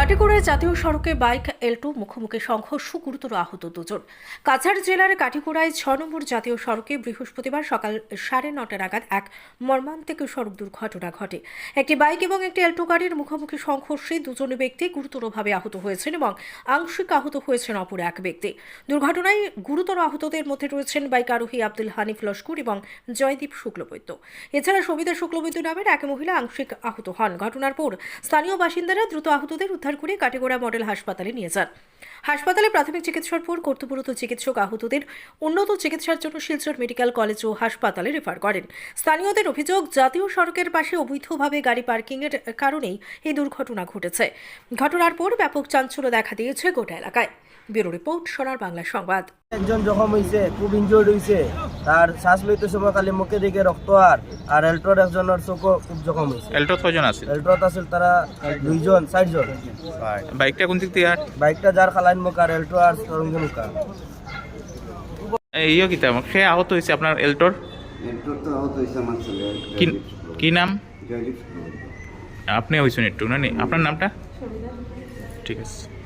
কাটিগড়ায় জাতীয় সড়কে বাইক এলটো মুখোমুখি সংঘর্ষ, গুরুতর আহত দুজন। কাছাড় জেলার কাটিগড়ায় ৬ নম্বর জাতীয় সড়কে বৃহস্পতিবার সকাল ৯:৩০ নাগাদ এক মর্মান্তিক সড়ক দুর্ঘটনা ঘটে। একটি বাইক এবং একটি এলটো গাড়ির মুখোমুখি সংঘর্ষে দুজন ব্যক্তি গুরুতরভাবে আহত হয়েছেন এবং আংশিক আহত হয়েছেন অপর এক ব্যক্তি। দুর্ঘটনায় গুরুতর আহতদের মধ্যে রয়েছেন বাইক আরোহী আব্দুল হানিফ লস্কর এবং জয়দীপ শুক্লবৈদ্য। এছাড়া সবিতা শুক্লবৈদ্য নামের এক মহিলা আংশিক আহত হন। ঘটনার পর স্থানীয় বাসিন্দারা দ্রুত আহতদের উদ্ধার করে কাটিগড়া মডেল হাসপাতালে নিয়ে যান। হাসপাতালে প্রাথমিক চিকিৎসার পর কর্তব্যরত চিকিৎসক আহতদের উন্নত চিকিৎসার জন্য শিলচর মেডিকেল কলেজ ও হাসপাতালে রেফার করেন। স্থানীয়দের অভিযোগ, জাতীয় সড়কের পাশে অবৈধভাবে গাড়ি পার্কিংয়ের কারণেই এই দুর্ঘটনা ঘটেছে। ঘটনার পর ব্যাপক চাঞ্চল্য দেখা দিয়েছে গোটা এলাকায়। ব্যুরো রিপোর্ট, সোনার বাংলা সংবাদ। একজন জখম হয়েছে, খুব ইনজুর্ড হয়েছে। তার শ্বাস লইতে সময় খালি মুখে দিকে রক্ত আর এলটোর একজনের চোখও খুব জখম হয়েছে। এলটো কয়জন আছে? এলটোত আছিল তারা 4জন। বাইকটা কোন দিক দিয়ে? বাইকটা যার খালাইন মুখ আর এলটো আর সরঞ্জি মুখা। এইও কিতা সে আহত হয়েছে আপনার এলটোর? এলটোর তো আহত হয়েছে আমার ছেলে। কি নাম? জয়দীপ। আপনি হয়েছেন একটু না? আপনার নামটা? ঠিক আছে।